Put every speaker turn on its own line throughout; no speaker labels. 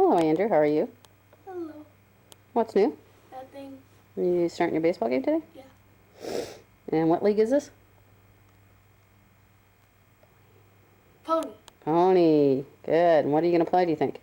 Hello, Andrew. How are you?
Hello.
What's new?
Nothing.
Are you starting your baseball game today?
Yeah.
And what league is this?
Pony.
Pony. Good. And what are you going to play, do you think?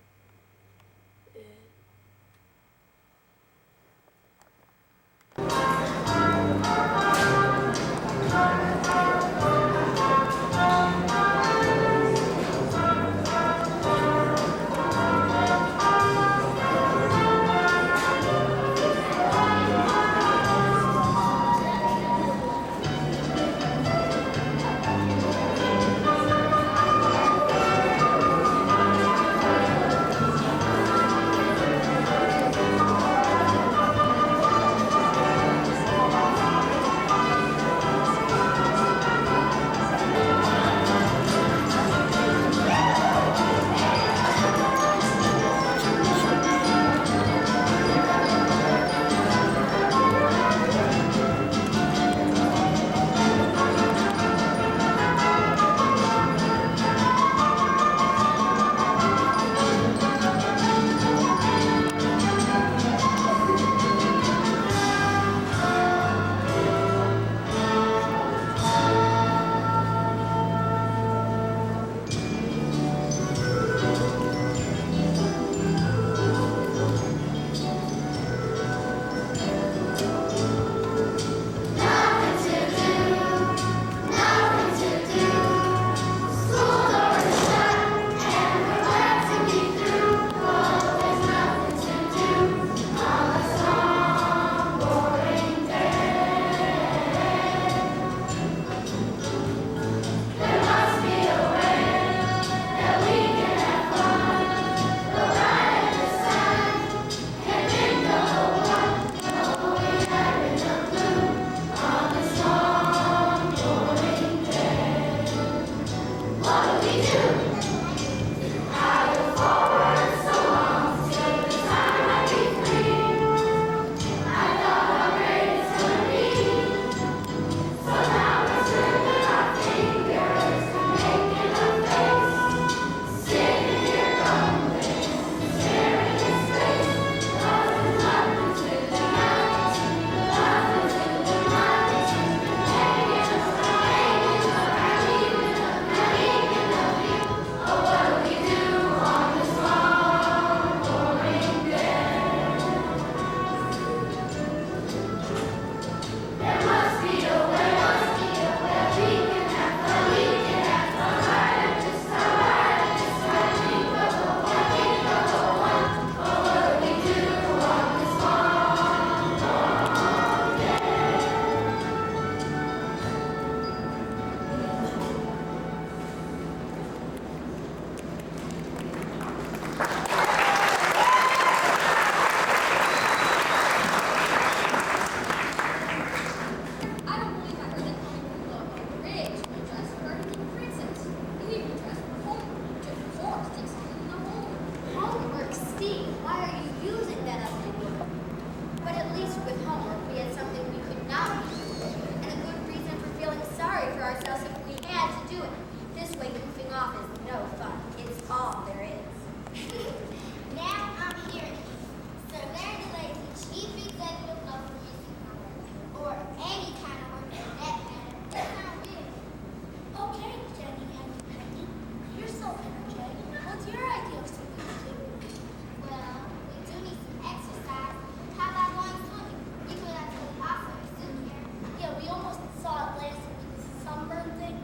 Yeah, we almost saw it last week. Sunburn thing.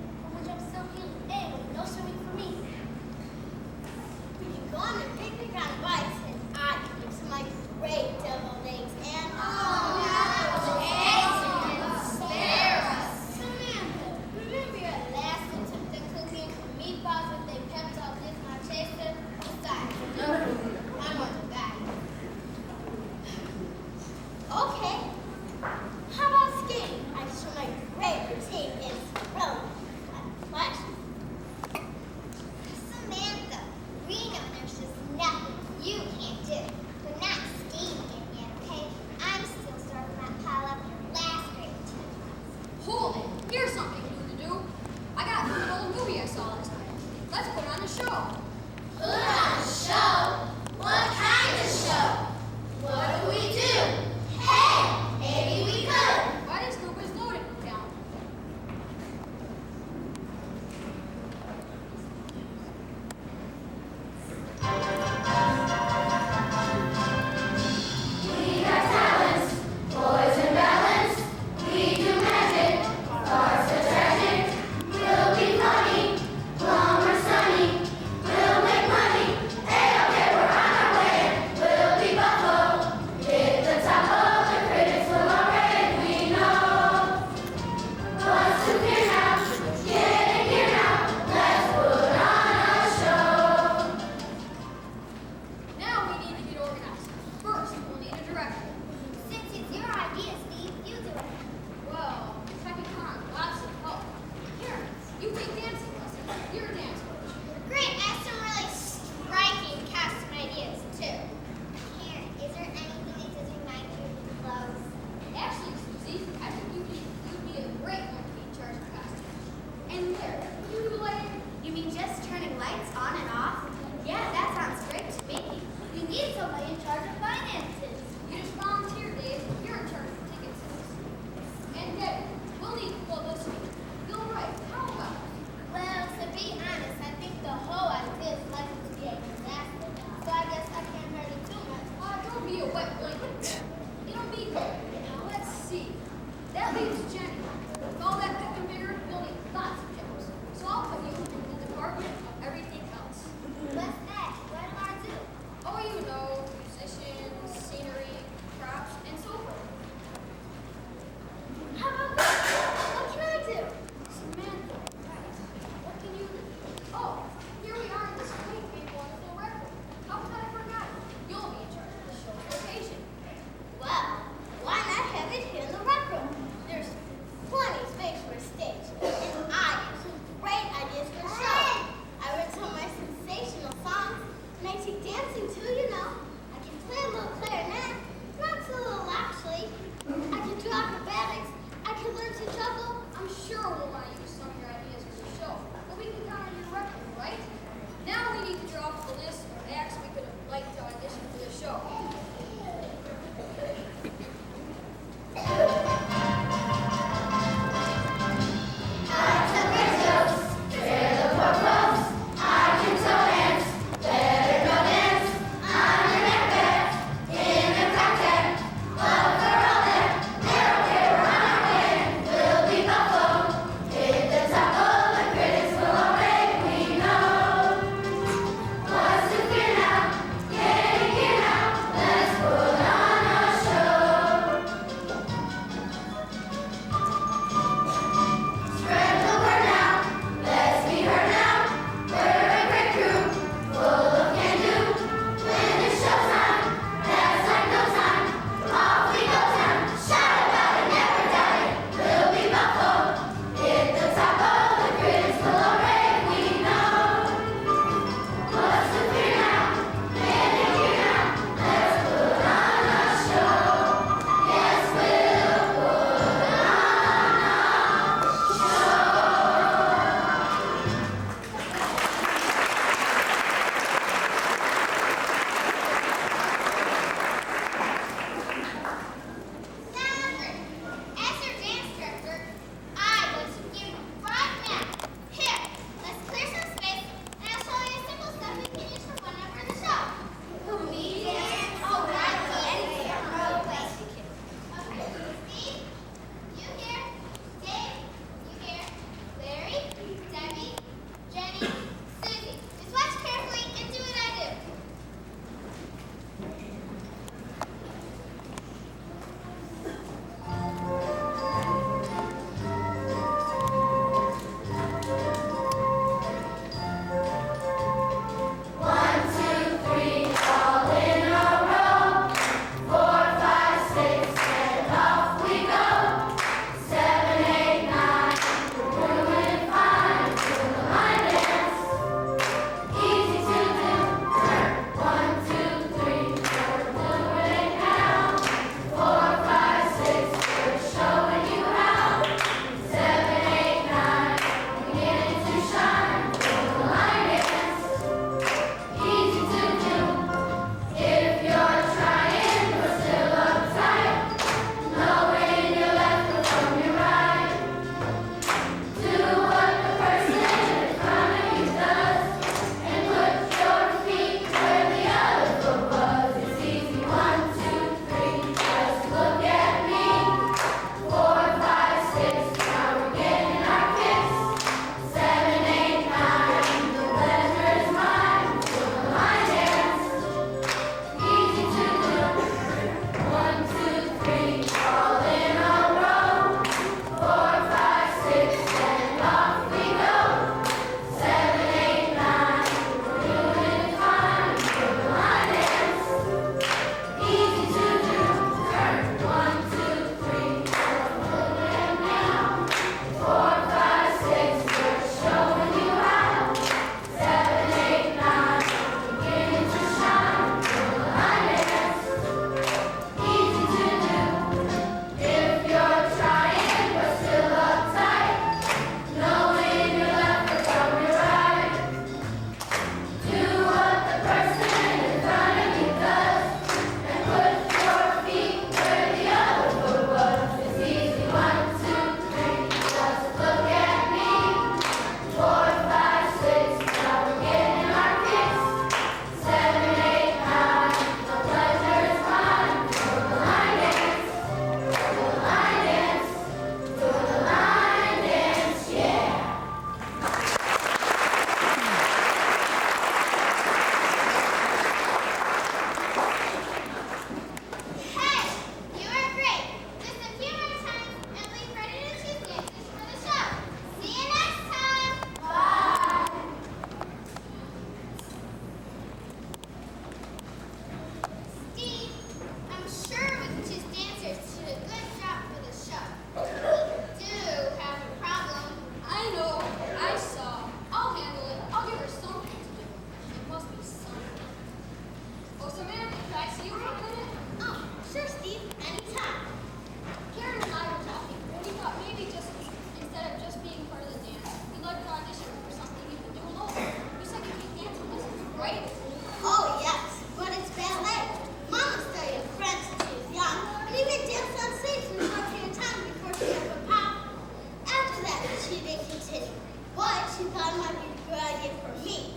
she thought it might be a good idea for me.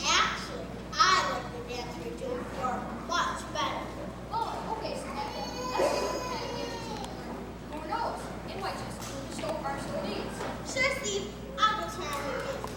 Actually, I like the dance you're doing for her much better.
Oh, okay, Samantha. That's a good kind of gift to you. Who knows? It might just prove the show partial needs.
Sure, Steve. I'll go turn on her music.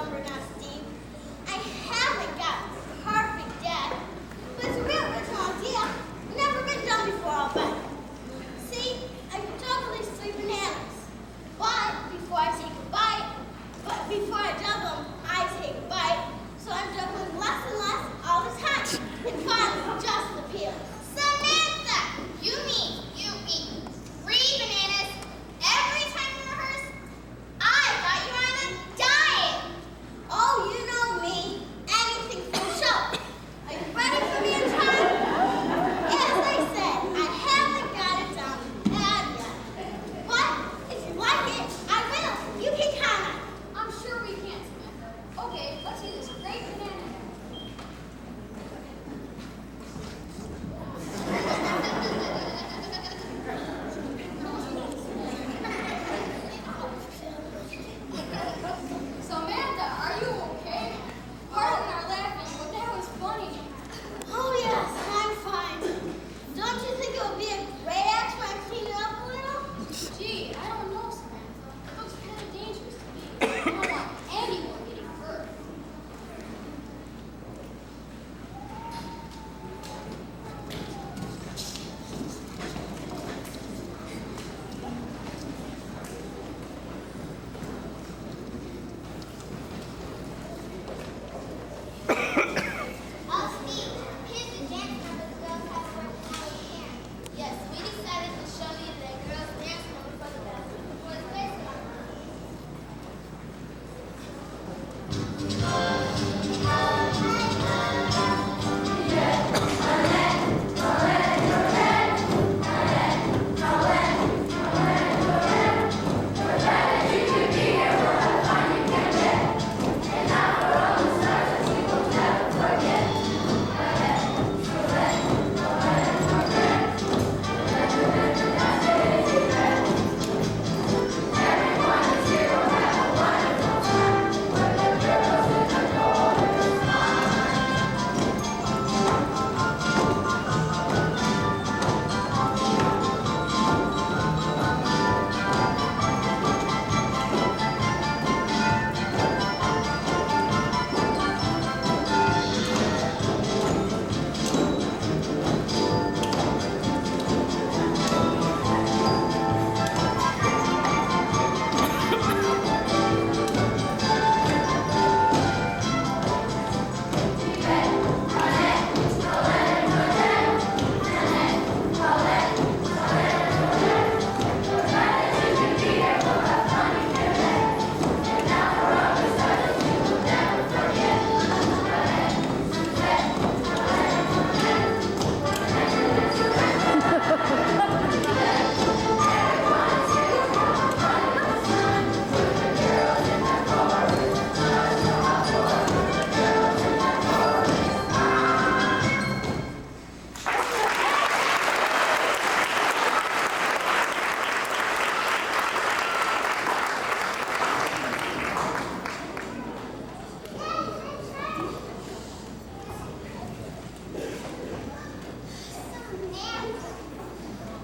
remember now, Steve. I haven't got a perfect dad, but it's a real original idea. Never been done before, I'll bet. See, I juggle these 3 bananas. But before I take a bite, I take a bite. So I'm juggling less and less all the time. And finally, just the peel.
Samantha, you mean you eat 3 bananas every time you rehearse? I thought you were on a diet.
Oh, you know me. Anything for the show. Are you ready for me in time? As I said, I haven't got it down bad yet. But if you like it, I will. You can count on it.
I'm sure we can, Samantha. Okay, let's see this great banana. Samantha, are you okay? Pardon our laughing, but that was funny.
Oh, yes, I'm fine. Don't you think it would be a great act if I clean it up a little?
Gee, I don't know, Samantha. It looks kind of dangerous to me. I don't want anyone getting hurt.
Oh, Steve, here's the dance number the girls have worked out with Karen. Yes, we decided to show you the girls' dance number for the baseball.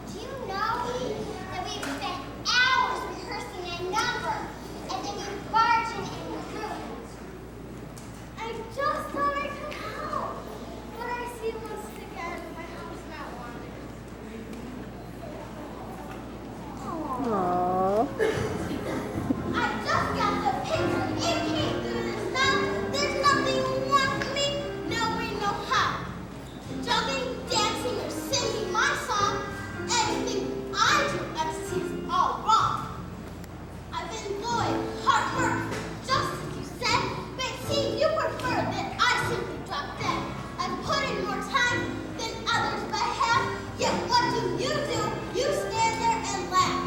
Do you know that we've spent hours rehearsing that number, and then you barge in and ruin it?
I just thought I could help, but I see one stick out of my house not wanted.
Aww.
I just got the picture. It came through this mouth. There's nothing you want from me. No way, no how. Jumping, dancing, or singing my song, anything I do seems all wrong. I've been employed, hard work, just as you said, but it seems you prefer that I simply drop dead. I've put in more time than others but have, yet what do? You stand there and laugh.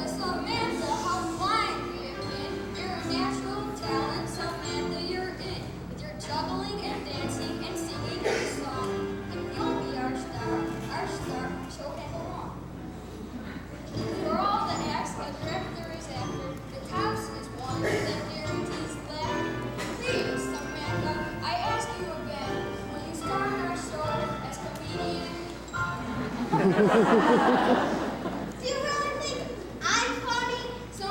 Samantha, how fine you have been. You're a natural talent, Samantha, you're in. With your juggling and dancing and singing a song. If you'll be our star, she'll have along. For all the acts the director is after, the house is one that guarantees laughter. Please, Samantha, I ask you again, will you star in our show as comedian?
Do you really think I'm funny?
So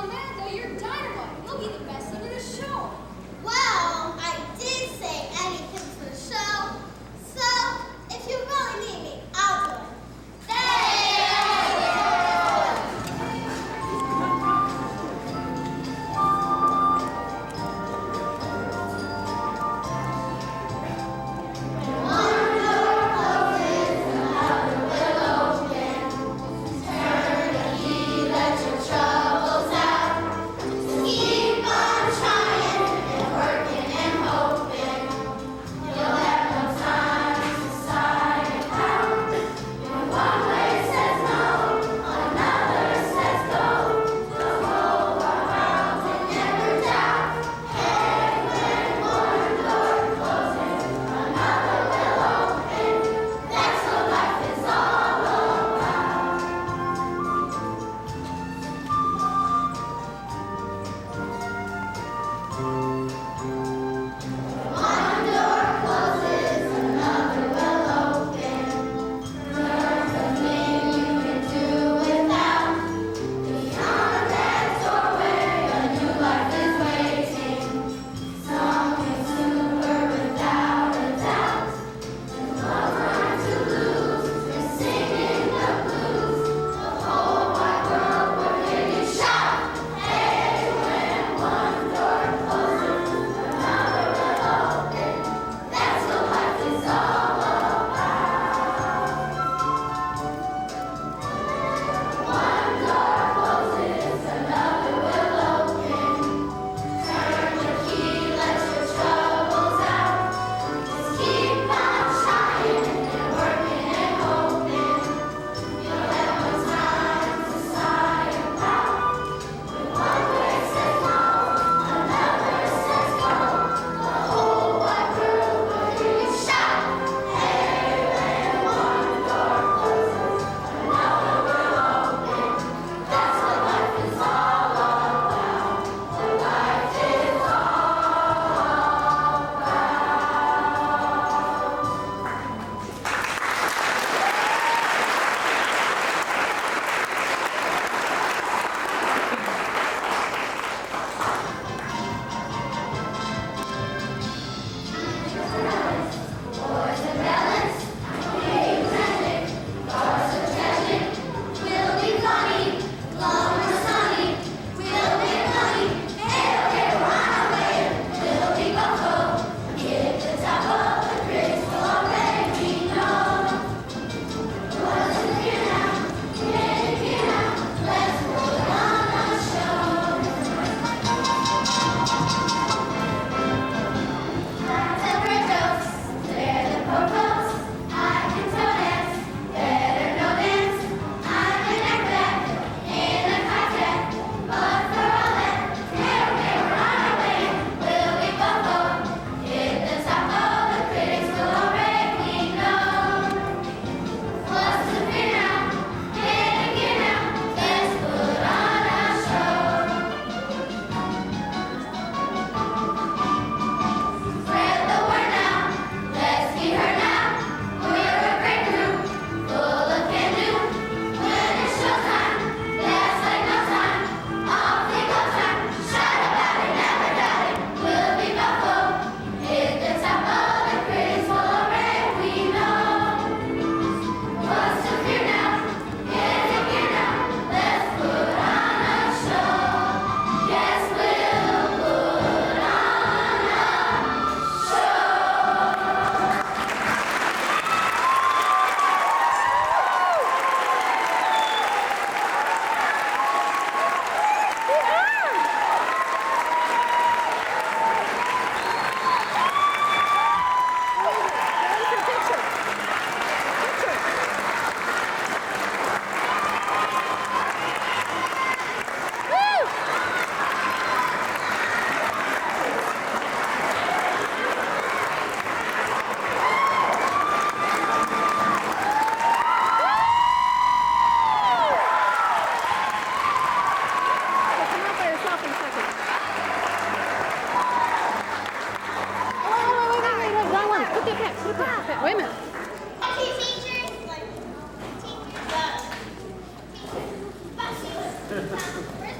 Miss Blue, Miss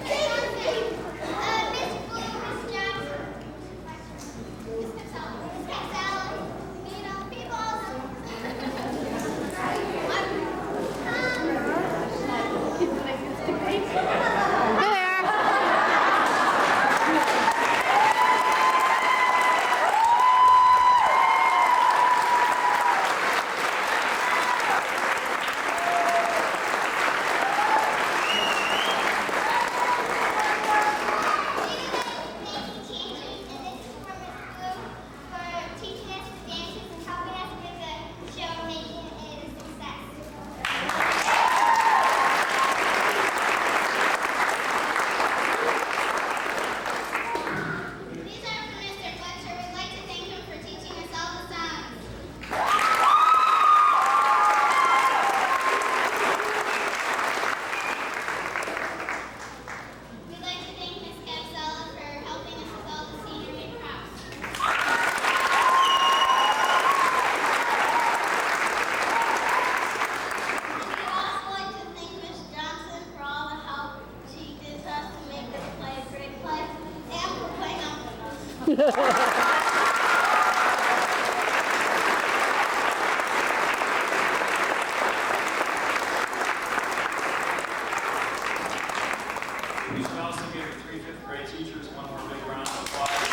Jackson, Miss Capsella, you know, people. Teaching us the dances and helping us with the show, making it a success. These are from Mr. Fletcher. We'd like to thank him for teaching us all the songs. We'd like to thank Miss Capsella for helping us with all the scenery and props. We'd also like to thank Miss Johnson for all the help she gives us to make this play a great play and for playing up with us.
We should also give the 3 fifth grade teachers one more big round of applause.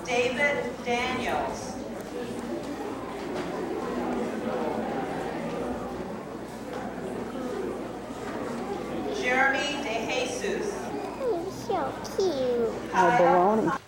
David Daniels. Jeremy DeJesus.
He's so cute.
Oh,
Kyle
baloney.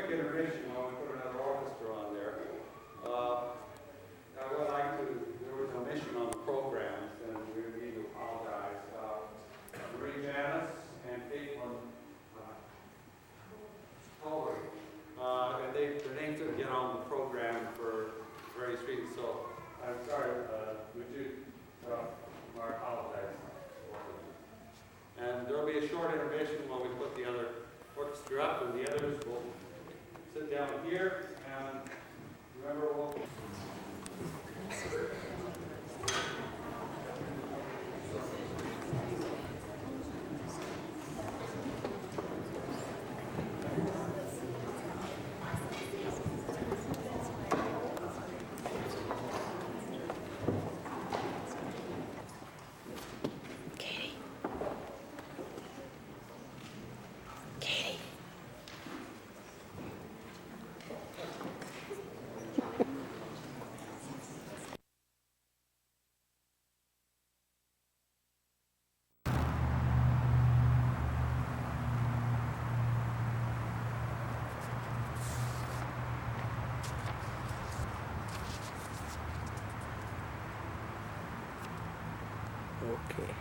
quick intermission while we put another orchestra on there. I would like to, there was an omission on the programs, and we need to apologize. Marie Janice and Caitlin Coley, and their names didn't get on the program for various reasons, so I'm sorry, would you, I apologize. And there will be a short intermission while we put the other orchestra up, and the others will sit down here, and remember, we'll...
Okay.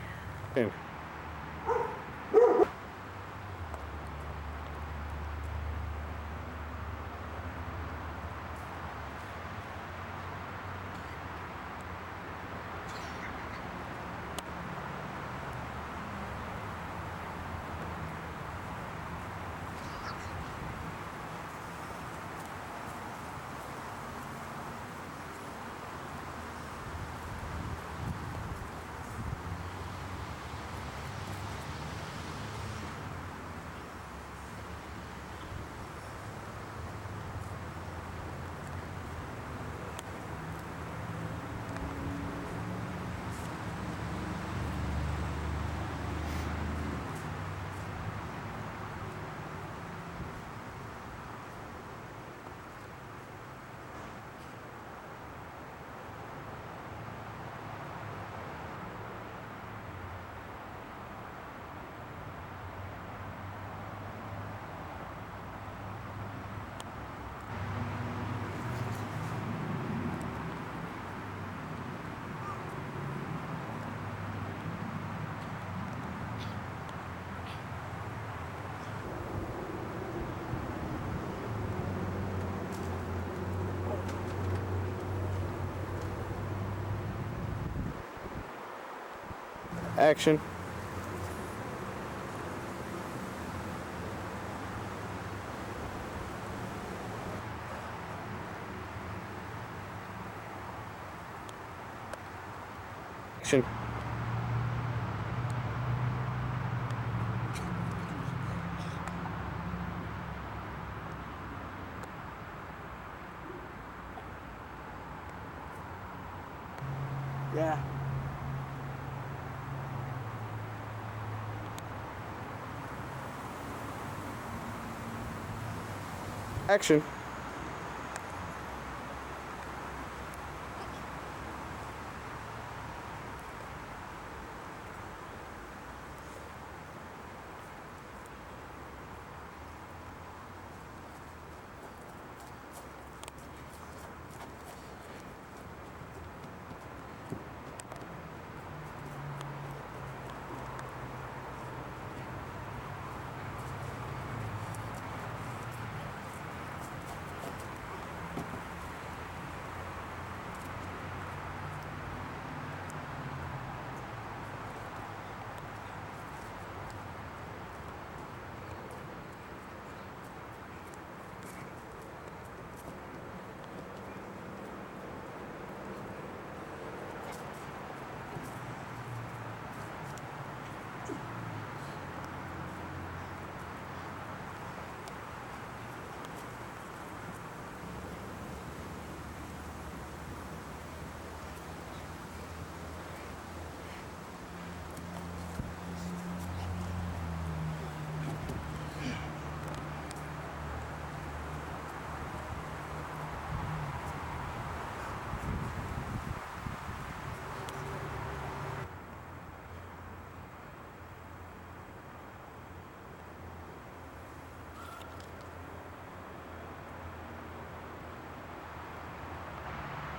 Action. Action. Yeah. Action.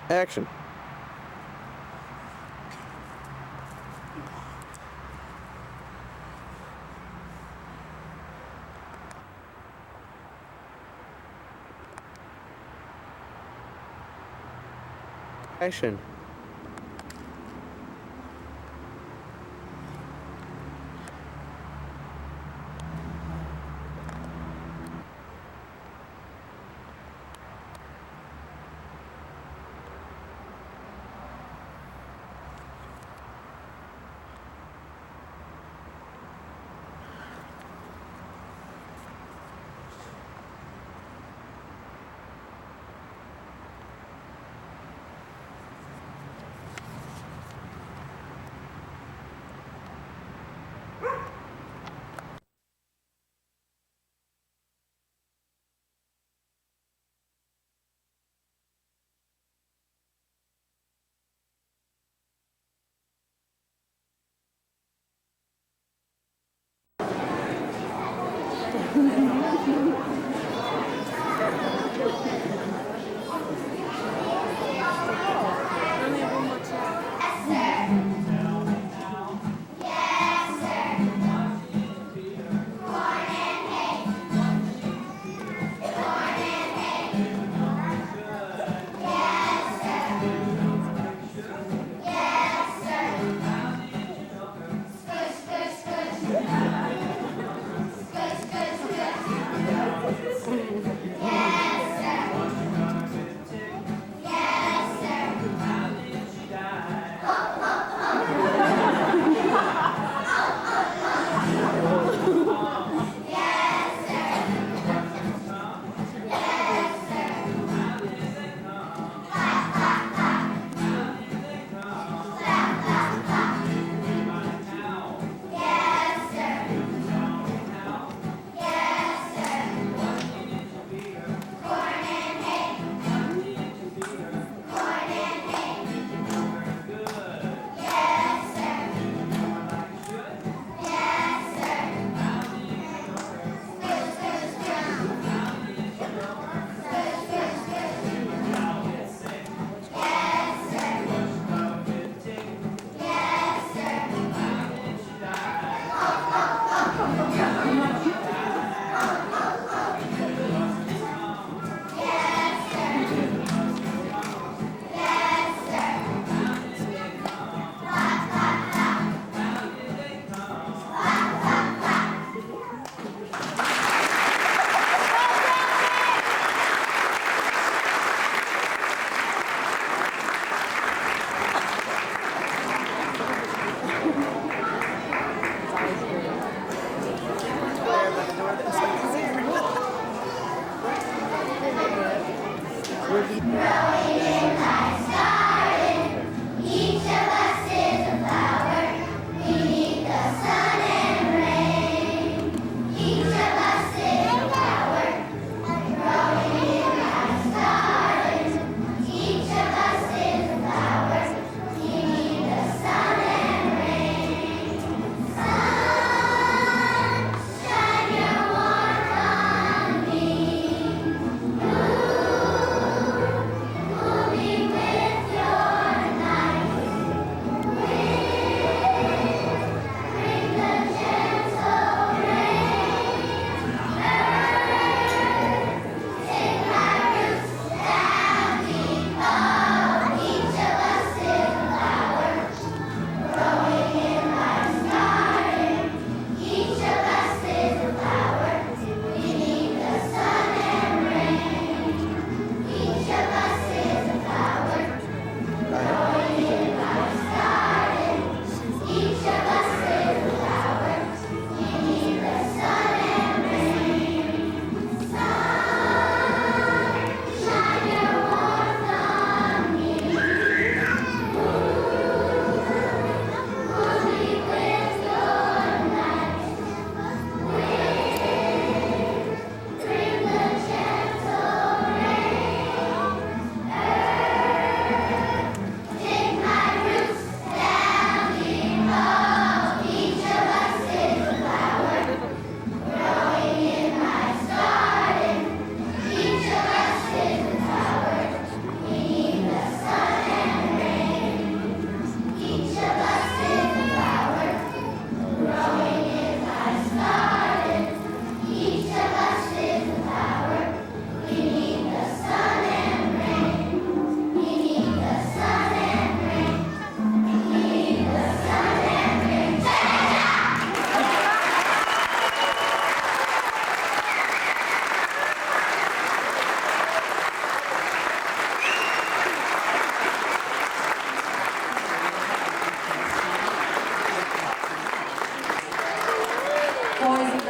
Action. Action.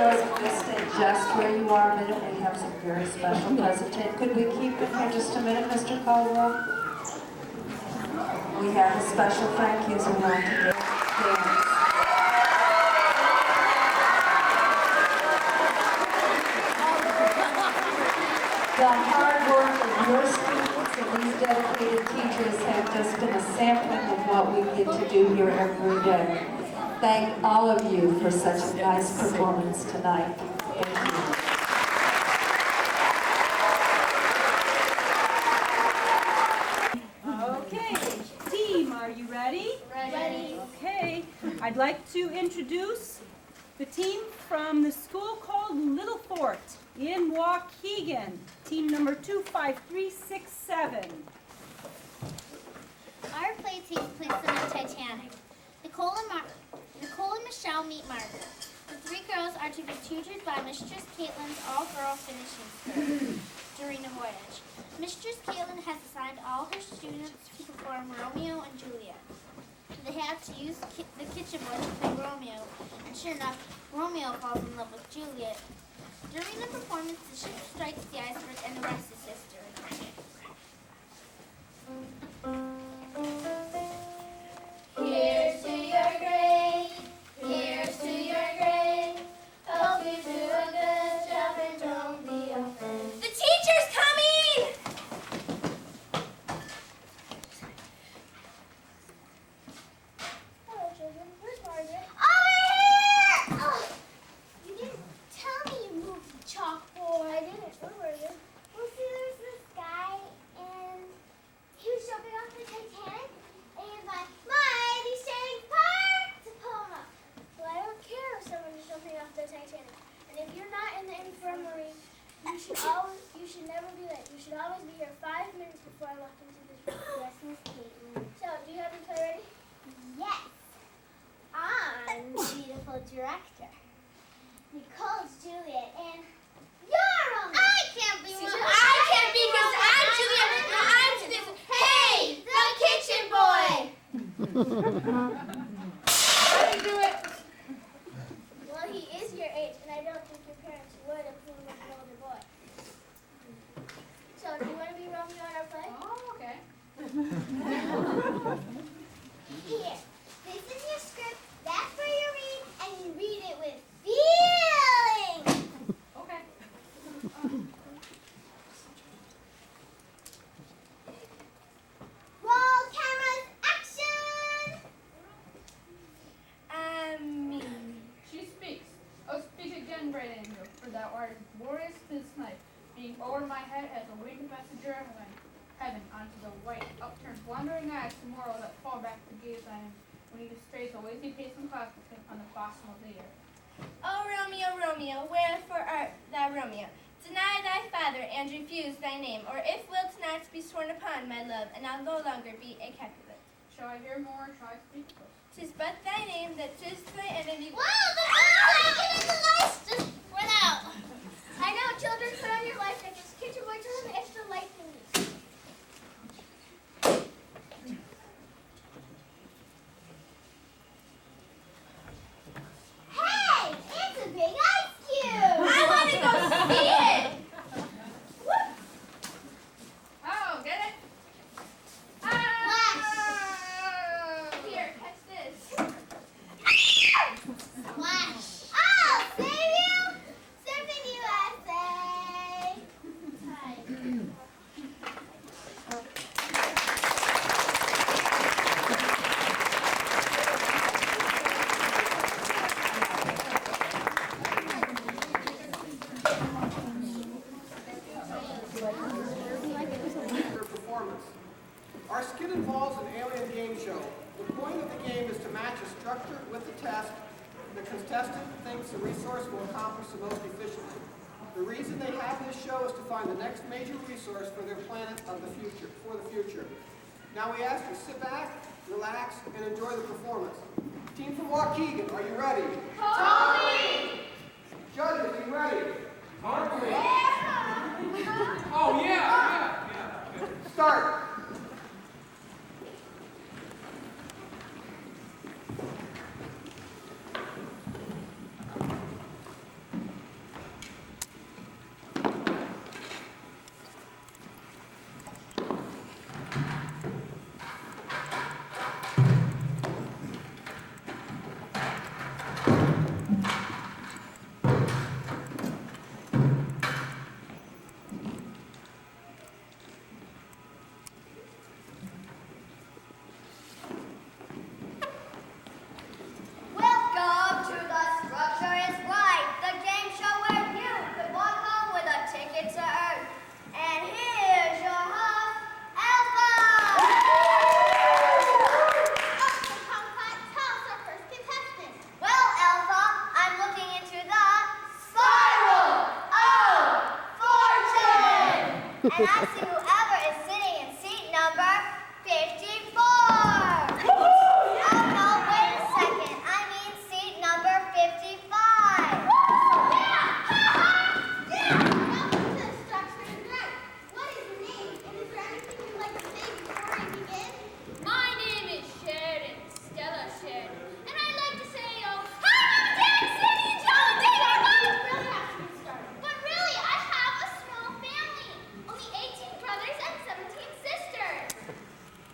girls, just stay just where you are a minute. We have some very special presentation. Could we keep it here just a minute, Mr. Caldwell? We have a special thank yous we want to give. The hard work of your students and these dedicated teachers have just been a sampling of what we get to do here every day. Thank all of you for such a nice performance tonight. Thank you.
Okay, team, are you ready?
Ready.
Okay, I'd like to introduce the team from the school called Little Fort in Waukegan. Team number 25367.
Our play takes place on the Titanic. Nicole and Michelle meet Margaret. The three girls are to be tutored by Mistress Caitlin's all-girl finishing school during the voyage. Mistress Caitlin has assigned all her students to perform Romeo and Juliet. They have to use the kitchen boy to play Romeo, and sure enough, Romeo falls in love with Juliet. During the performance, the ship strikes the iceberg, and the rest is history. Here's to your grade, here's to your grade. Hope you do a good job and don't be afraid. The teacher's coming! Hello, children. Where's Margaret? Over here! Oh, you didn't tell me you moved the chalkboard. I didn't. Where were you? Well, see, there's this guy, and he was jumping off the Titanic, and my mighty Shank Park to pull him up. Well, I don't care if someone is jumping off the Titanic. And if you're not in the infirmary, you should never be late. You should always be here 5 minutes before I walk into this room. Yes, Miss Caitlin. So, do you have your play ready? Yes. I'm the beautiful director. Nicole's Juliet, and you're Romeo. I can't be one. I can't be because I'm Juliet. And I'm Juliet. Hey, the kitchen boy. How do you do it? Well, he is your age, and I don't think your parents would approve of an older boy. So, do you want to be Romeo in our play?
Oh, okay.
Here, this is your script. That's where you read, and you read it with feeling.
Okay.
Roll cameras, action!
Me. She speaks. Oh, speak again, bright angel, for thou art glorious this night, being over my head as a winged messenger of heaven onto the white, upturned, wandering eyes tomorrow that fall back to gaze on him when he strays a lazy pace and clouds with him on the blossom of the air.
O Romeo, Romeo, wherefore art thou Romeo? Deny thy father and refuse thy name, or if wilt not be sworn upon, my love, and I'll no longer be a Capulet.
Shall I hear more, or shall I speak first?
'Tis but thy name that 'tis thy enemy.
Wow, the lights just went out. I know, children, put on your life jackets. Kitchen boy, turn on the extra light thingies. Hey, it's a big ice cube. I want to go see it.
Oh, get it?
Flash.
Here, catch this.
Flash. I'll save you. Surfing USA. Hi.
Their performance. Our skit involves an alien game show. The point of the game is to match a structure with the test. The contestant thinks the resource will accomplish the most efficiently. The reason they have this show is to find the next major resource for their planet of the future, for the future. Now we ask you to sit back, relax, and enjoy the performance. Team from Waukegan, are you ready?
Totally.
Judges, are you ready?
Totally. Oh, yeah.
Start.
And I see whoever is sitting in seat number 54. Oh no, wait a second. I mean seat number 55. Welcome to Structure and Right. What is your name? And is there anything you'd like to say before I begin?
My name is Sheridan, Stella Sheridan. And I'd like to say, hi, Mom, Dad, Cindy, Joe, David,
Really have to get started.
But really, I have a small family. Only 18 brothers and 17 sisters.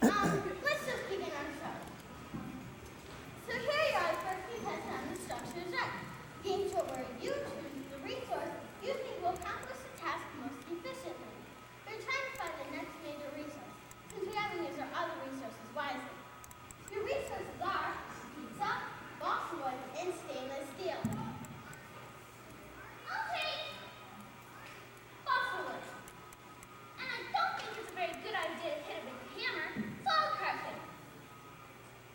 Let's just begin our show. So here you are, first contestant on the Structure is Right. Game show where you choose the resource you think will accomplish the task most efficiently. We're trying to find the next major resource, since we haven't used our other resources wisely. Your resources are pizza, balsa wood, and stainless steel.
I'll take balsa wood. And I don't think it's a very good idea to hit it with a hammer, so I'll crush it.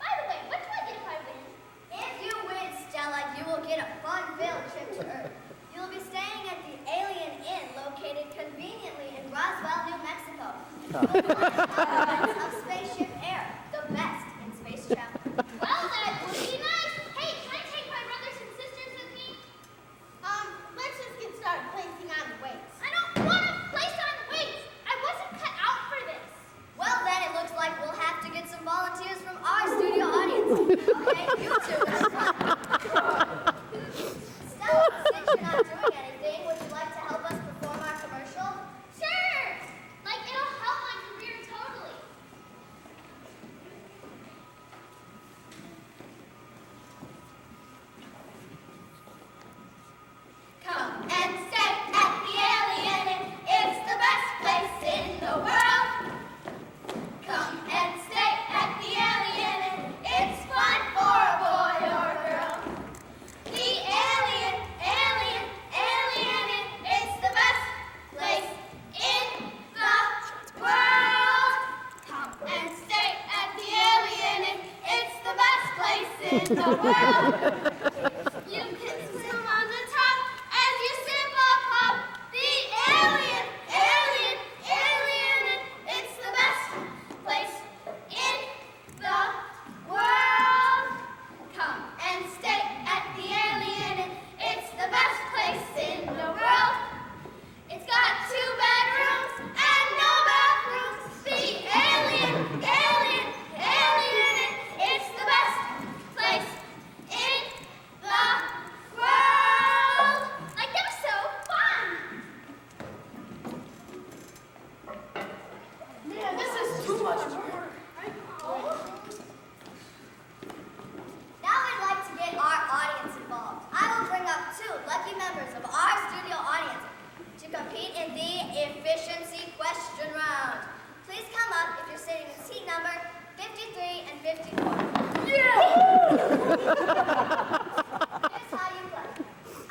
By the way, what do I get if I win?
If you win, Stella, you will get a fun-filled trip to Earth. You will be staying at the Alien Inn, located conveniently in Roswell, New Mexico. You will find of Spaceship Air, the best in space travel.
Well, that would be nice. Hey, can I take my brothers and sisters with me?
Let's just get started placing on the weights.
I don't want to place on weights. I wasn't cut out for this.
Well, then it looks like we'll have to get some volunteers from our studio audience. Okay, you two. Stella, since you're not doing anything, would you like to help us perform our commercial?
Sure. Like, it'll help my career totally.
Come and stay at the Alien Inn. It's the best place in the world. Come and stay at the Alien Inn. It's fun for a boy or girl. The Alien Inn. It's the best place in the world. Come and stay at the Alien Inn. It's the best place in the world. You can swim on the top as you sip up. The Alien Inn. It's the best place in the world. Come and stay at the Alien Inn. It's the best place in the world. It's got 2 bedrooms and no bathrooms. The Alien Inn. It's the best place in the world.
Like, that was so fun.
Man, this is too much work.
Now I'd like to get our audience involved. I will bring up 2 lucky members of our studio audience to compete in the efficiency question round. Please come up if you're sitting in seat number 53 and 54. Here's how you play.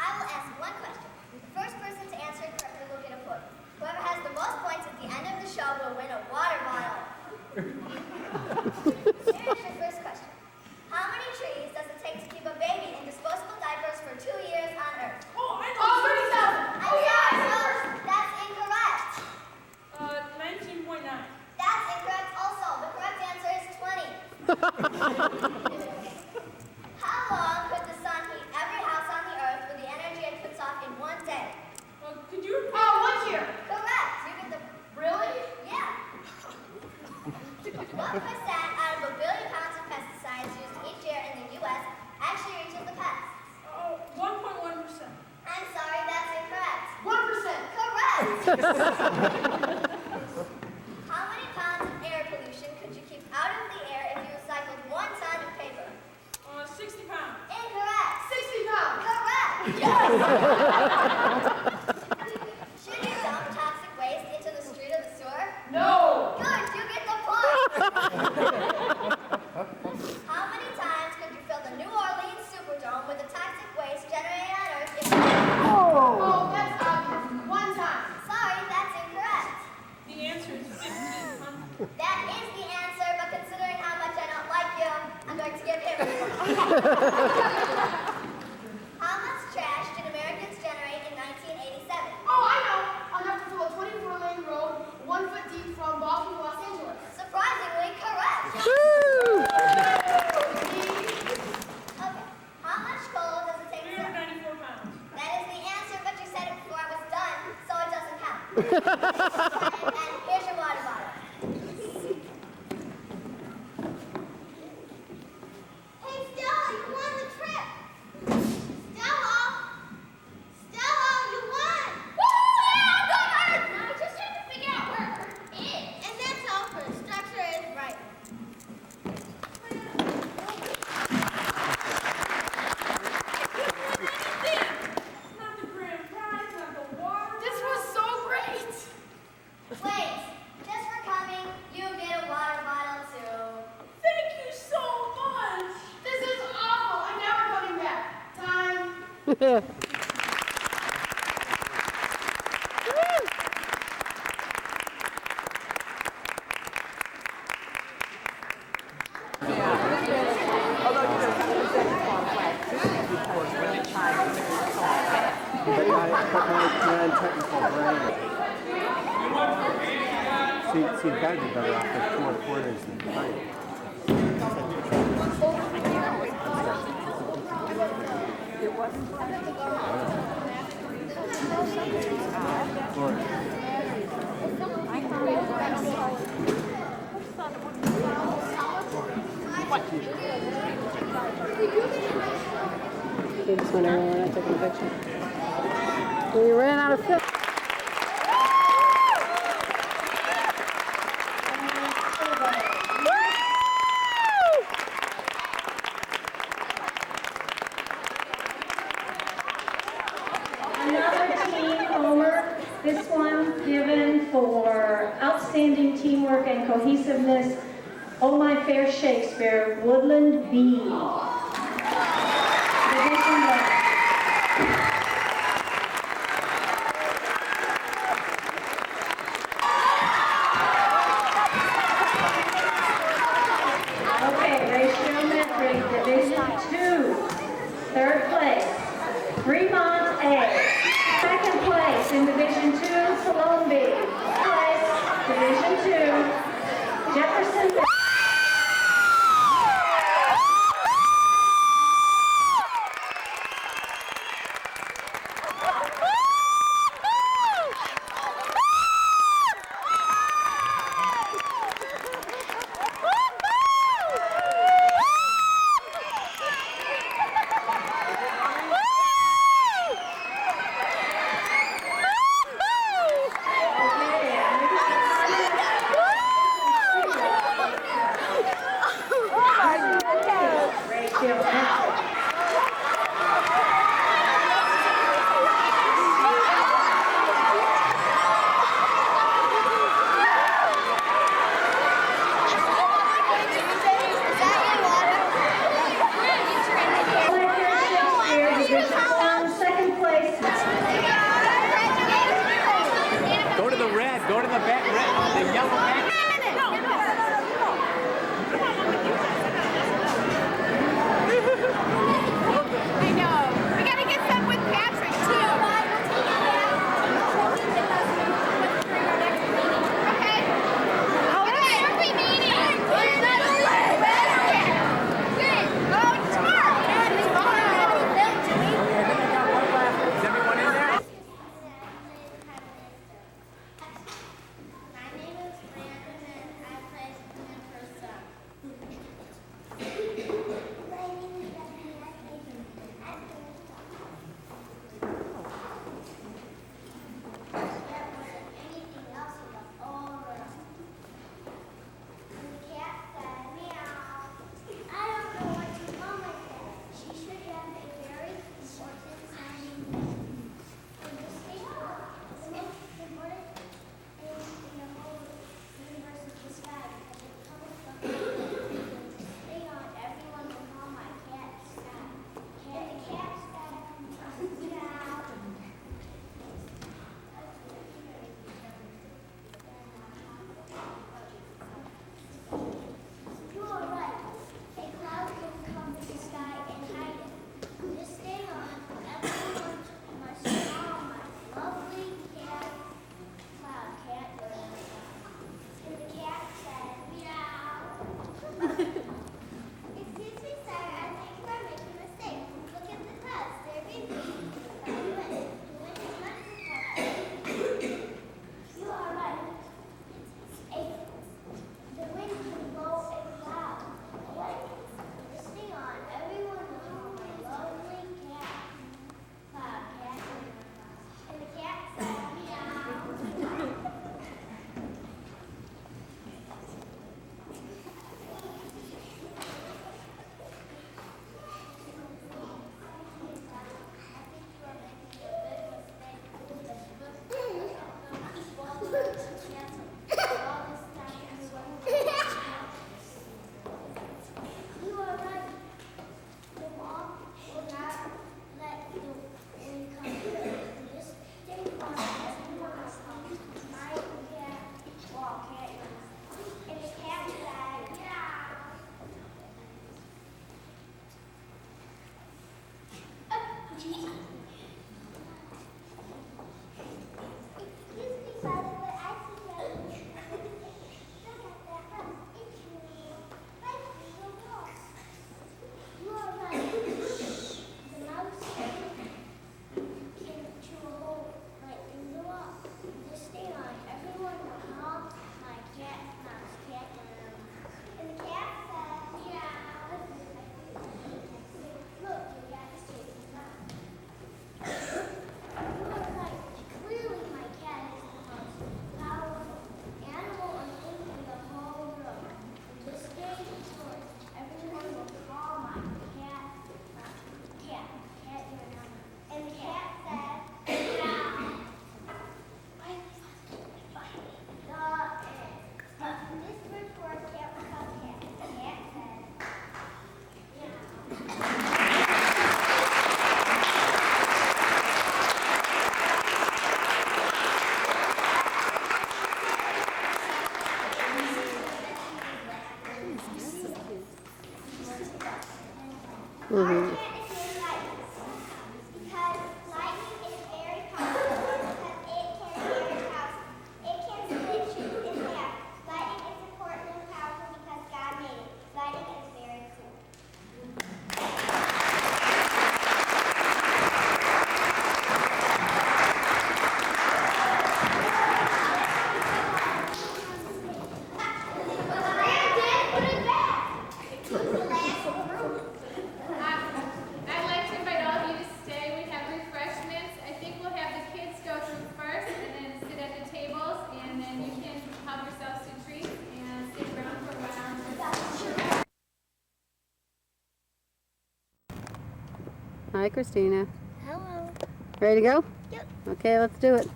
I will ask 1 question. The first person to answer it correctly will get a point. Whoever has the most points at the end of the show will win a water bottle. Here's your first question. How many trees does it take to keep a baby in disposable diapers for 2 years on Earth?
Oh, I know. 37.
I'm sorry, Rose. That's incorrect.
19.9.
That's incorrect also. The correct answer is 20. How long could the sun heat every house on the Earth with the energy it puts off in 1 day?
Could you repeat? Oh, 1 year.
Correct. You get the...
Really?
Yeah. What percent out of 1 billion pounds of pesticides used each year in the U.S. actually reaches the pests?
Oh, 1.1%.
I'm sorry, that's incorrect.
1%.
Correct. How many pounds of air pollution could you keep out of the air if you recycled 1 ton of paper?
60 pounds.
Incorrect.
60 pounds.
Correct.
Yes!
Should you dump toxic waste into the street or the sewer?
No.
Good, you get the point. How many times could you fill the New Orleans Superdome with the toxic waste generated on Earth if
Oh, that's obvious. 1 time.
Sorry, that's incorrect.
The answer is 1500.
That is the answer, but considering how much I don't like you, I'm going to give him a point. How much trash did Americans generate in 1989? And here's your water bottle. Hey, Stella, you won the trip. Stella! Stella, you won! Woo! Yeah, I'm going to Earth! Now, I just have to figure out where Earth is. And that's all for the structure is right.
This was so great.
Wait, just for coming, you get a water bottle too.
Thank you so much. This is awful. I'm never coming back. Time.
But my non-technical brain. See, the guys are better off with 4 quarters than 5.
You just went over, we're not taking a picture. We ran out of film.
Another team homer, this one given for outstanding teamwork and cohesiveness. Oh My Fair Shakespeare, Woodland B. Division 1. Okay, ratiometric, Division 2. Third place, Fremont A. Second place in Division 2, Cologne B. Place, Division 2, Jefferson B.
Hi, Christina.
Hello.
Ready to go?
Yep.
Okay, let's do it.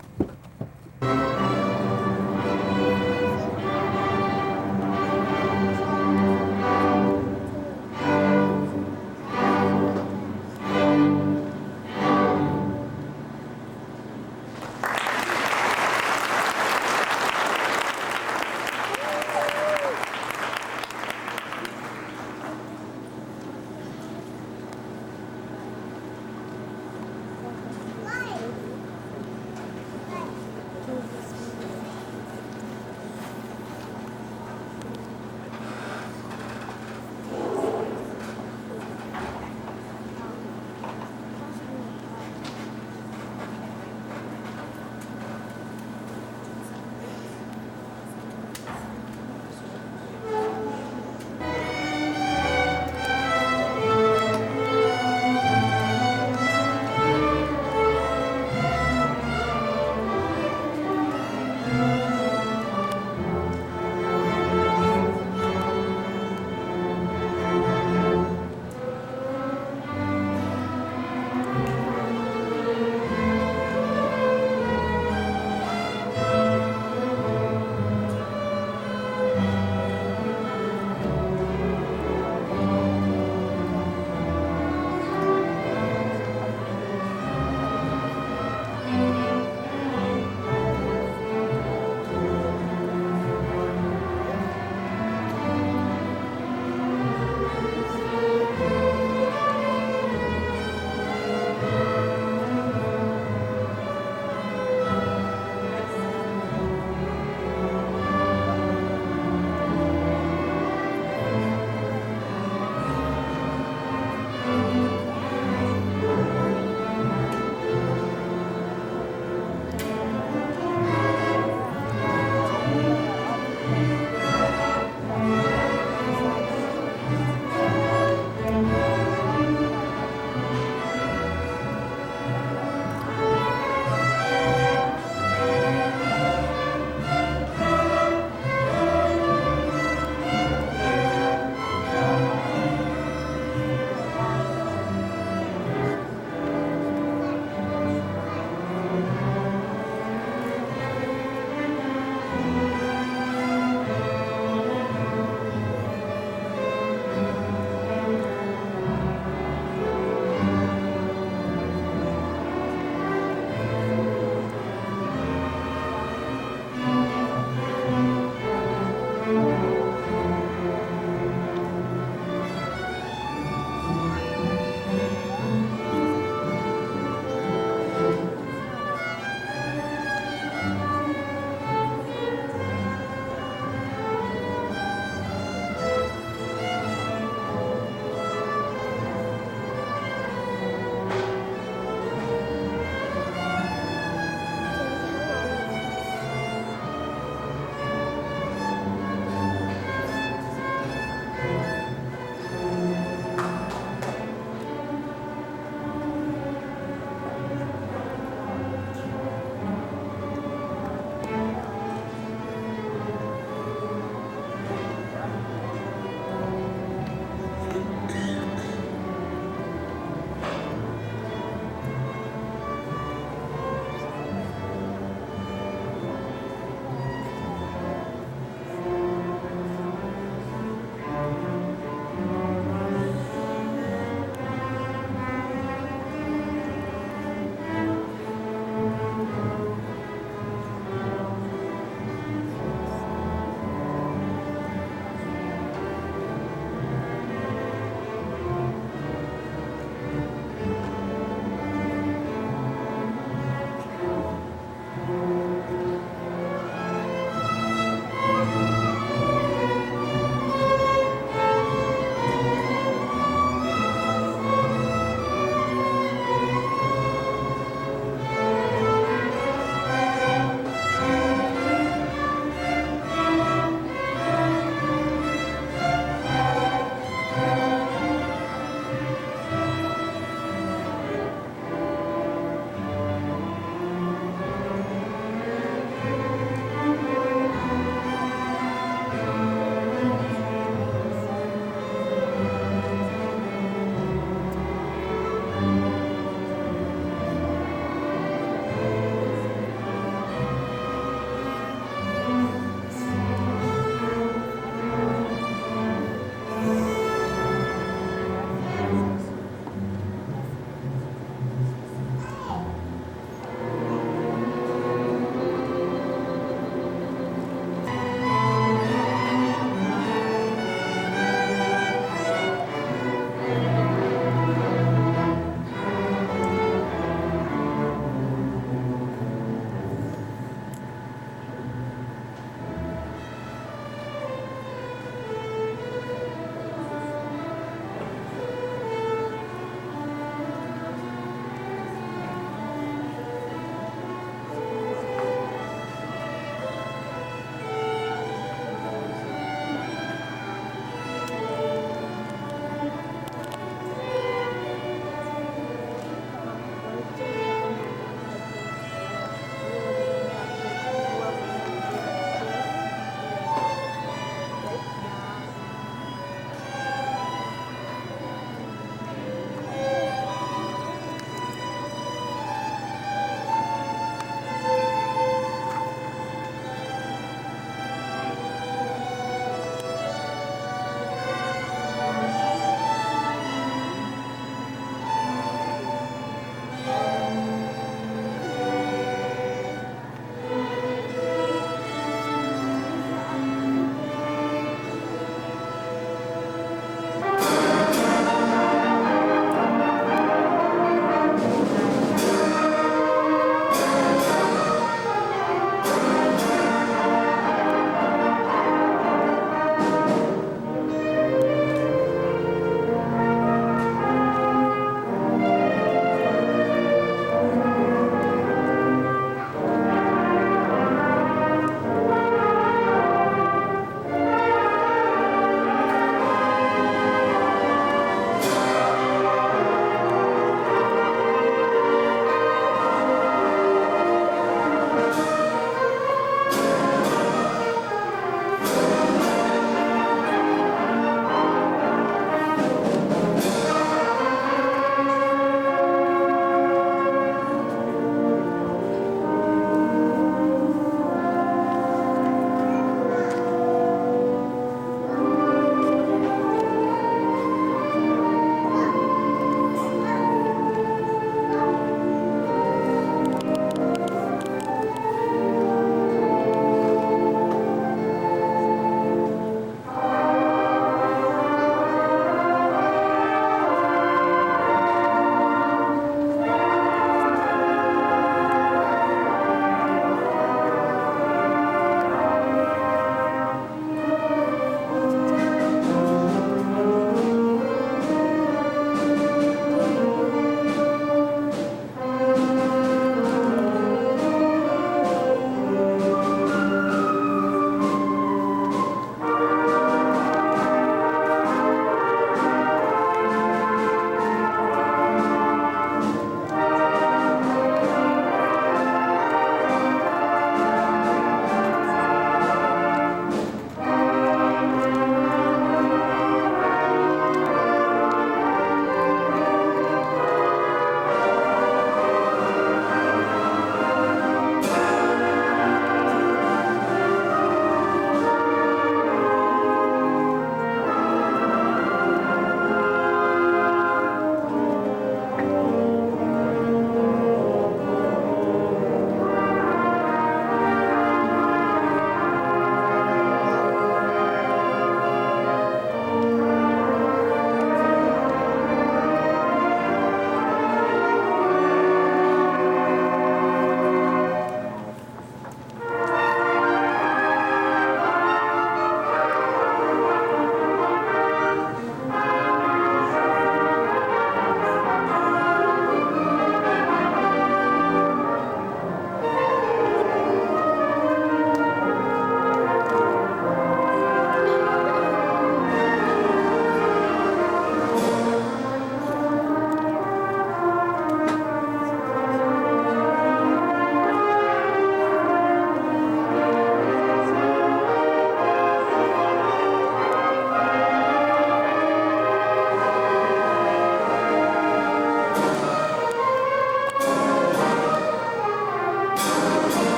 Light.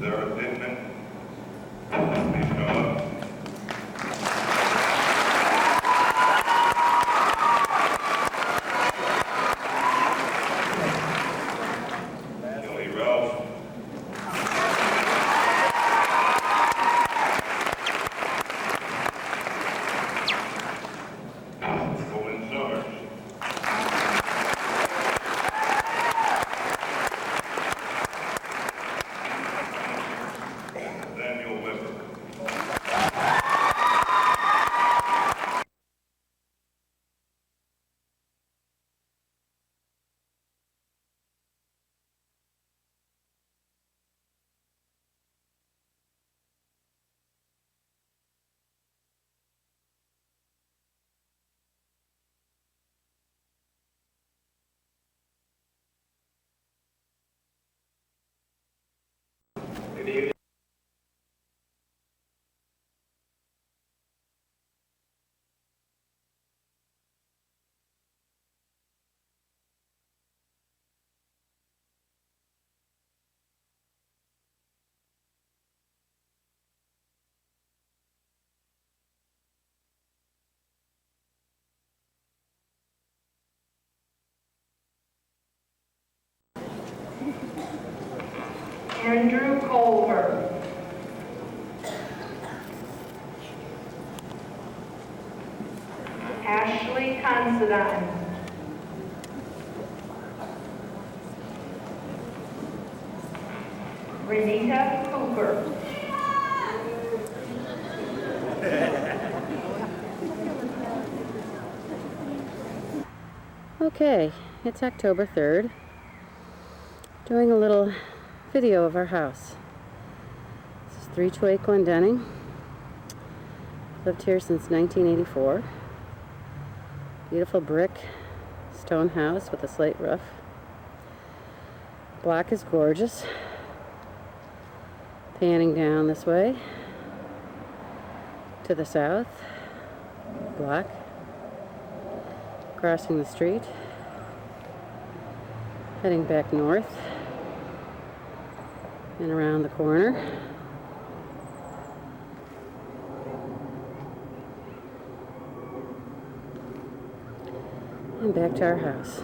Sarah Pittman, Leslie Shaw. Kelly Ralph. Colin Summers. Daniel Weber. Good evening.
Andrew Culver. Ashley Considine. Renita Cooper.
Okay, it's October 3rd. Doing a little video of our house. This is 328 Glendenning. Lived here since 1984. Beautiful brick stone house with a slate roof. Block is gorgeous. Panning down this way to the south. Block. Crossing the street. Heading back north. And around the corner. And back to our house.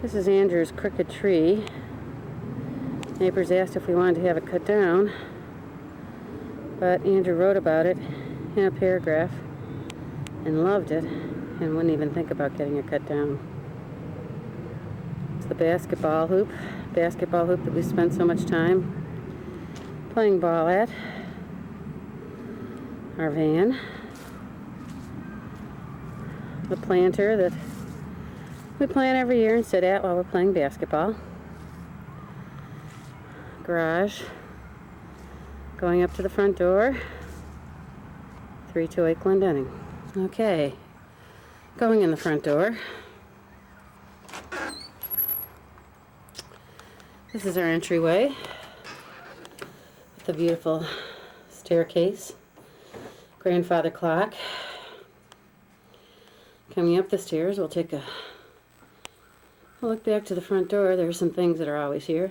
This is Andrew's crooked tree. Neighbors asked if we wanted to have it cut down, but Andrew wrote about it in a paragraph and loved it and wouldn't even think about getting it cut down. It's the basketball hoop that we spent so much time playing ball at. Our van. The planter that we plant every year and sit at while we're playing basketball. Garage. Going up to the front door. 328 Glendenning. Okay. Going in the front door. This is our entryway. With a beautiful staircase. Grandfather clock. Coming up the stairs, we'll look back to the front door. There's some things that are always here.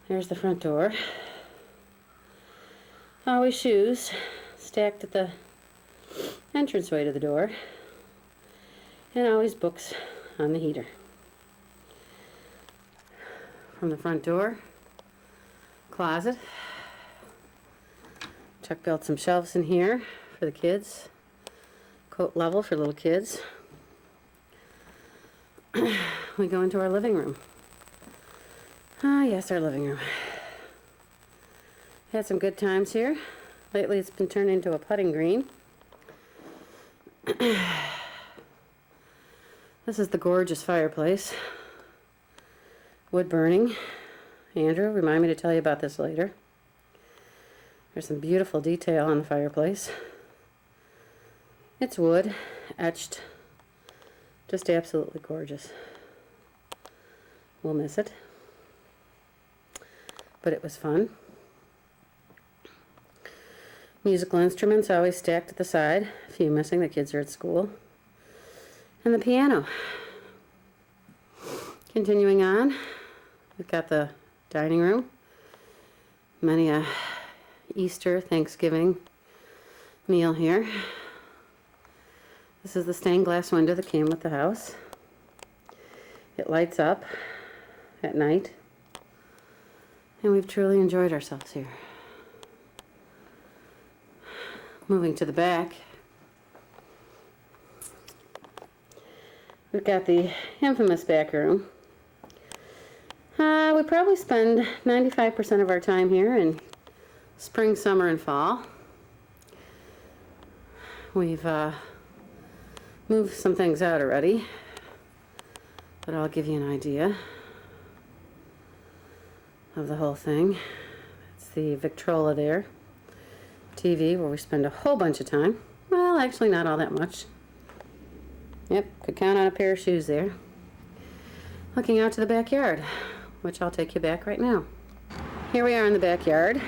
There's the front door. Always shoes stacked at the entranceway to the door. And always books on the heater. From the front door, closet. Chuck built some shelves in here for the kids. Coat level for little kids. We go into our living room. Ah, yes, our living room. Had some good times here. Lately it's been turned into a putting green. This is the gorgeous fireplace. Wood burning. Andrew, remind me to tell you about this later. There's some beautiful detail on the fireplace. It's wood, etched. Just absolutely gorgeous. We'll miss it. But it was fun. Musical instruments always stacked at the side. A few missing, the kids are at school. And the piano. Continuing on, we've got the dining room. Many a Easter, Thanksgiving meal here. This is the stained glass window that came with the house. It lights up at night. And we've truly enjoyed ourselves here. Moving to the back, we've got the infamous back room. We probably spend 95% of our time here in spring, summer, and fall. We've moved some things out already, but I'll give you an idea of the whole thing. It's the Victrola there. TV, where we spend a whole bunch of time. Well, actually not all that much. Yep, could count on a pair of shoes there. Looking out to the backyard, which I'll take you back right now. Here we are in the backyard.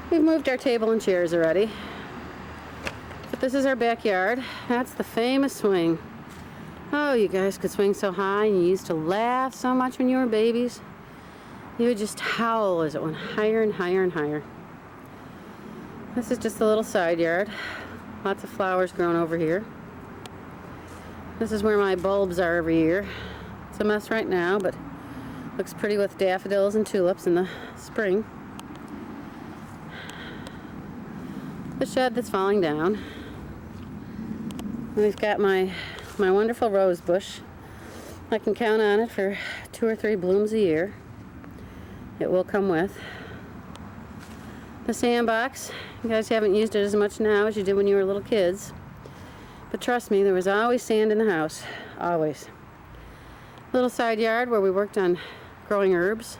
We've moved our table and chairs already. But this is our backyard. That's the famous swing. Oh, you guys could swing so high, and you used to laugh so much when you were babies. You would just howl as it went higher and higher and higher. This is just a little side yard. Lots of flowers growing over here. This is where my bulbs are every year. It's a mess right now, but looks pretty with daffodils and tulips in the spring. The shed that's falling down. And we've got my wonderful rose bush. I can count on it for 2 or 3 blooms a year. It will come with. The sandbox, you guys haven't used it as much now as you did when you were little kids. But trust me, there was always sand in the house. Always. Little side yard where we worked on growing herbs.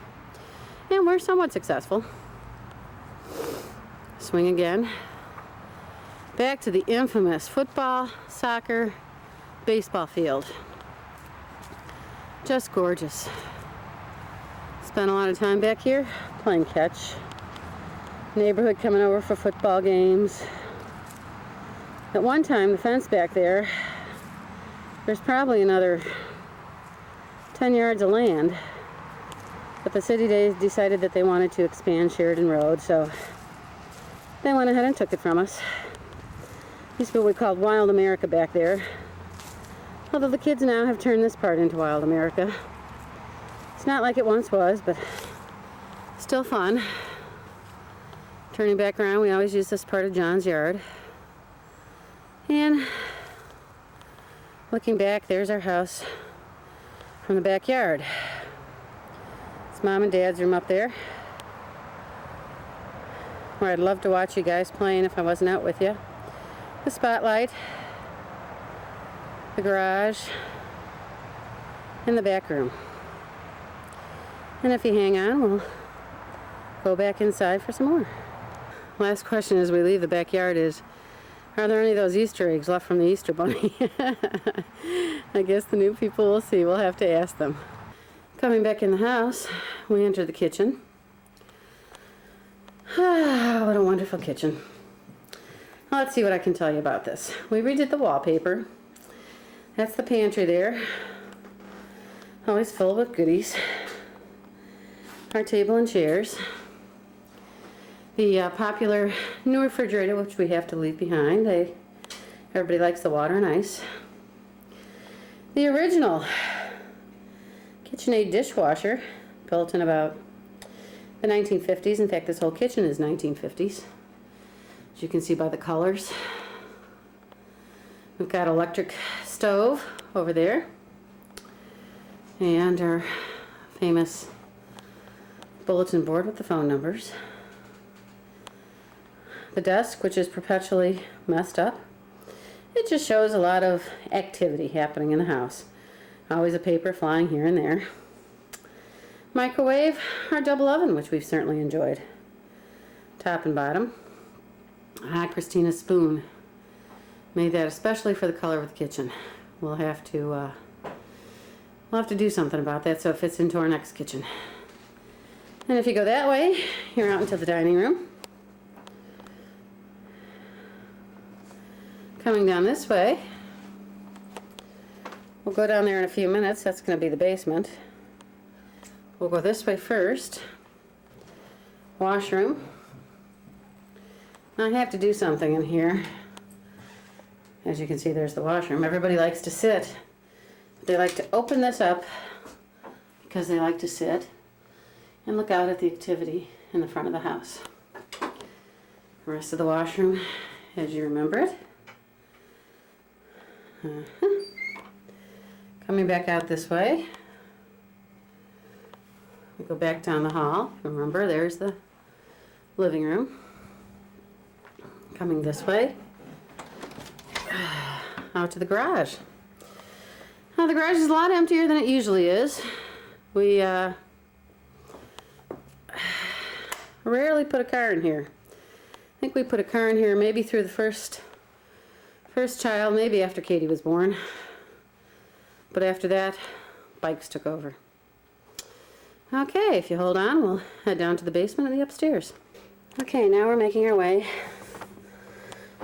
And we're somewhat successful. Swing again. Back to the infamous football, soccer, baseball field. Just gorgeous. Spent a lot of time back here playing catch. Neighborhood coming over for football games. At one time, the fence back there, there's probably another 10 yards of land, but the city decided that they wanted to expand Sheridan Road, so they went ahead and took it from us. Used to be what we called Wild America back there, although the kids now have turned this part into Wild America. It's not like it once was, but still fun. Turning back around, we always use this part of John's yard. And looking back, there's our house from the backyard. It's Mom and Dad's room up there, where I'd love to watch you guys playing if I wasn't out with you. The spotlight, the garage, and the back room. And if you hang on, we'll go back inside for some more. Last question as we leave the backyard is, are there any of those Easter eggs left from the Easter Bunny? I guess the new people will see. We'll have to ask them. Coming back in the house, we enter the kitchen. Ah, what a wonderful kitchen. Let's see what I can tell you about this. We redid the wallpaper. That's the pantry there. Always filled with goodies. Our table and chairs. The popular new refrigerator, which we have to leave behind. Everybody likes the water and ice. The original KitchenAid dishwasher, built in about the 1950s. In fact, this whole kitchen is 1950s, as you can see by the colors. We've got electric stove over there, and our famous bulletin board with the phone numbers. The desk, which is perpetually messed up. It just shows a lot of activity happening in the house. Always a paper flying here and there. Microwave, our double oven, which we've certainly enjoyed. Top and bottom. Christina's spoon. Made that especially for the color of the kitchen. We'll have to do something about that so it fits into our next kitchen. And if you go that way, you're out into the dining room. Coming down this way, we'll go down there in a few minutes. That's going to be the basement. We'll go this way first. Washroom. Now I have to do something in here. As you can see, there's the washroom. Everybody likes to sit. They like to open this up because they like to sit and look out at the activity in the front of the house. The rest of the washroom, as you remember it. Coming back out this way, we go back down the hall. Remember, there's the living room. Coming this way, out to the garage. Now the garage is a lot emptier than it usually is. We rarely put a car in here. I think we put a car in here maybe through the first child, maybe after Katie was born. But after that, bikes took over. Okay, if you hold on, we'll head down to the basement and the upstairs. Okay, now we're making our way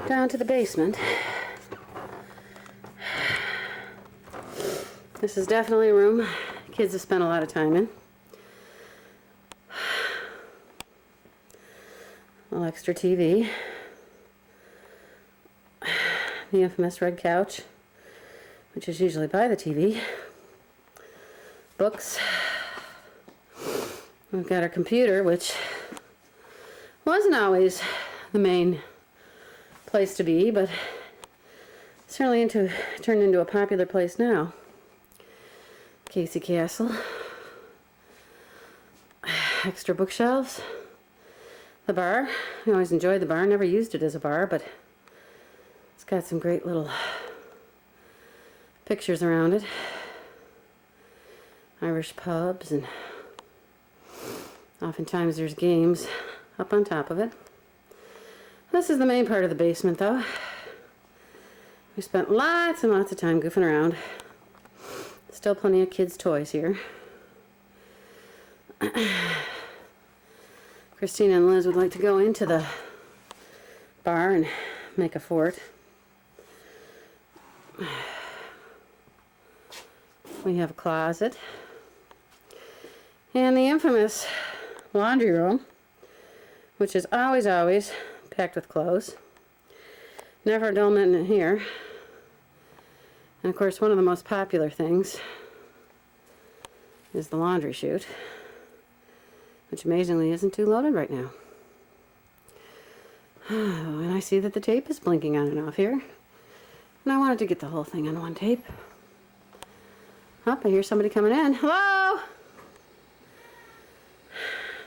down to the basement. This is definitely a room kids have spent a lot of time in. A little extra TV. The infamous red couch, which is usually by the TV. Books. We've got our computer, which wasn't always the main place to be, but certainly turned into a popular place now. Casey Castle. Extra bookshelves. The bar. I always enjoyed the bar. Never used it as a bar, but it's got some great little pictures around it. Irish pubs, and oftentimes there's games up on top of it. This is the main part of the basement, though. We spent lots and lots of time goofing around. Still plenty of kids' toys here. Christina and Liz would like to go into the bar and make a fort. We have a closet. And the infamous laundry room, which is always packed with clothes. Never a dull minute in here. And of course, one of the most popular things is the laundry chute, which amazingly isn't too loaded right now. And I see that the tape is blinking on and off here. And I wanted to get the whole thing on one tape. Oh, I hear somebody coming in. Hello?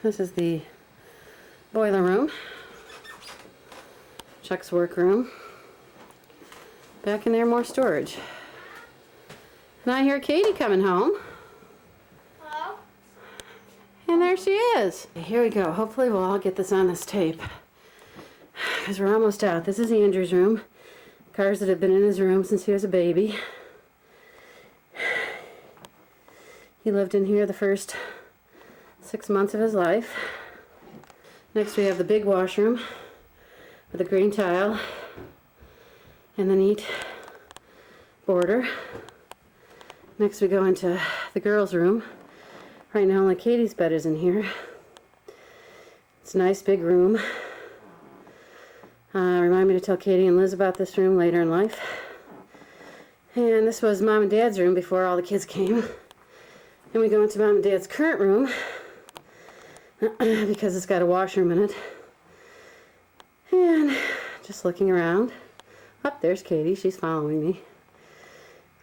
This is the boiler room. Chuck's workroom. Back in there, more storage. And I hear Katie coming home.
Hello?
And there she is. Here we go. Hopefully we'll all get this on this tape, because we're almost out. This is Andrew's room. Cars that have been in his room since he was a baby. He lived in here the first 6 months of his life. Next we have the big washroom with the green tile and the neat border. Next we go into the girls' room. Right now only Katie's bed is in here. It's a nice big room. Remind me to tell Katie and Liz about this room later in life. And this was Mom and Dad's room before all the kids came. Then we go into Mom and Dad's current room because it's got a washroom in it. And just looking around. Oh, there's Katie. She's following me.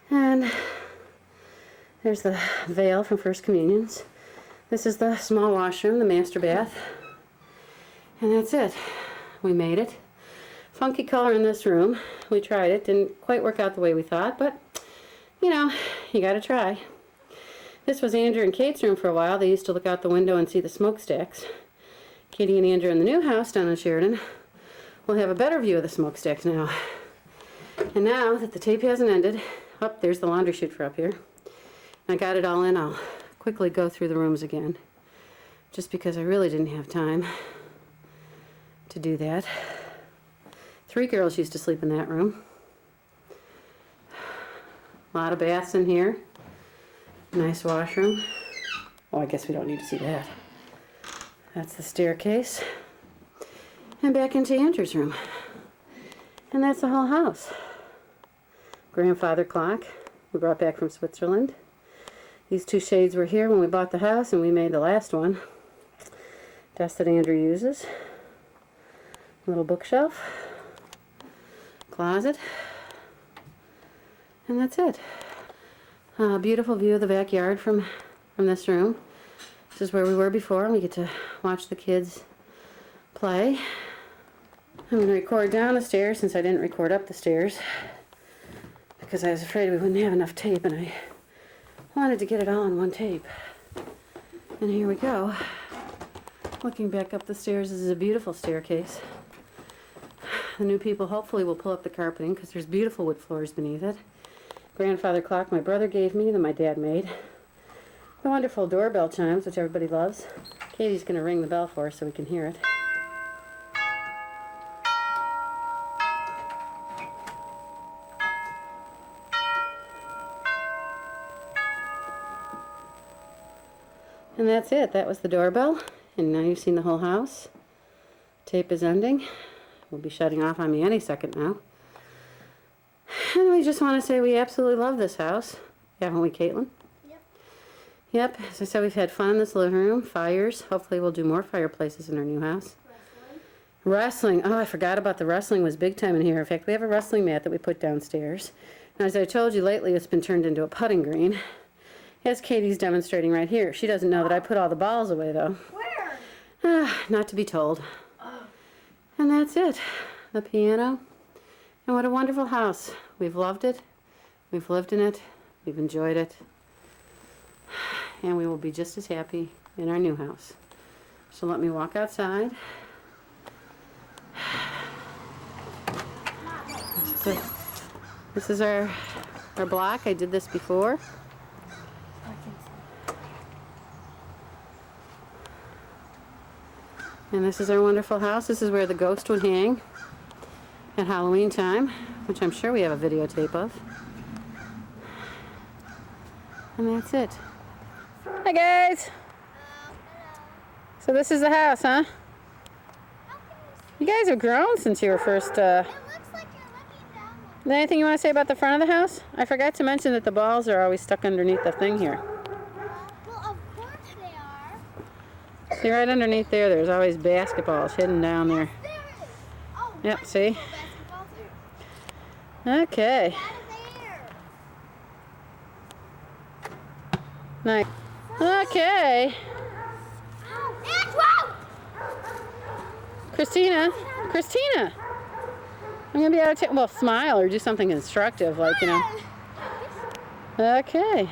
And there's the veil from First Communions. This is the small washroom, the master bath. And that's it. We made it. Funky color in this room. We tried it. Didn't quite work out the way we thought, but, you know, you gotta try. This was Andrew and Kate's room for a while. They used to look out the window and see the smokestacks. Katie and Andrew in the new house down in Sheridan will have a better view of the smokestacks now. And now that the tape hasn't ended, oh, there's the laundry chute for up here. I got it all in. I'll quickly go through the rooms again, just because I really didn't have time to do that. 3 girls used to sleep in that room. A lot of baths in here. Nice washroom. Oh, I guess we don't need to see that. That's the staircase. And back into Andrew's room. And that's the whole house. Grandfather clock we brought back from Switzerland. These two shades were here when we bought the house, and we made the last one. Desk that Andrew uses. Little bookshelf. Closet. And that's it. Beautiful view of the backyard from this room. This is where we were before, and we get to watch the kids play. I'm going to record down the stairs since I didn't record up the stairs because I was afraid we wouldn't have enough tape, and I wanted to get it all on one tape. And here we go. Looking back up the stairs, this is a beautiful staircase. The new people hopefully will pull up the carpeting because there's beautiful wood floors beneath it. Grandfather clock my brother gave me that my dad made. The wonderful doorbell chimes, which everybody loves. Katie's going to ring the bell for us so we can hear it. And that's it. That was the doorbell. And now you've seen the whole house. Tape is ending. We'll be shutting off on me any second now. And we just want to say we absolutely love this house. Haven't we, Caitlin? Yep. As I said, we've had fun in this living room. Fires. Hopefully we'll do more fireplaces in our new house. Wrestling. Oh, I forgot about the wrestling. Was big time in here. In fact, we have a wrestling mat that we put downstairs. And as I told you lately, it's been turned into a putting green. As Katie's demonstrating right here. She doesn't know that I put all the balls away, though. Where? Not to be told. And that's it. The piano. And what a wonderful house. We've loved it. We've lived in it. We've enjoyed it. And we will be just as happy in our new house. So let me walk outside. This is our block. I did this before. And this is our wonderful house. This is where the ghost would hang at Halloween time, which I'm sure we have a videotape of. And that's it. Hi guys! So this is the house, huh? You guys have grown since you were first, Anything you want to say about the front of the house? I forgot to mention that the balls are always stuck underneath the thing here.
Well, of course they are.
See, right underneath there, there's always basketballs hidden down there. Yep, see? Okay. Nice. Okay. Christina, I'm gonna be out of well, smile or do something instructive, like, you know. Okay.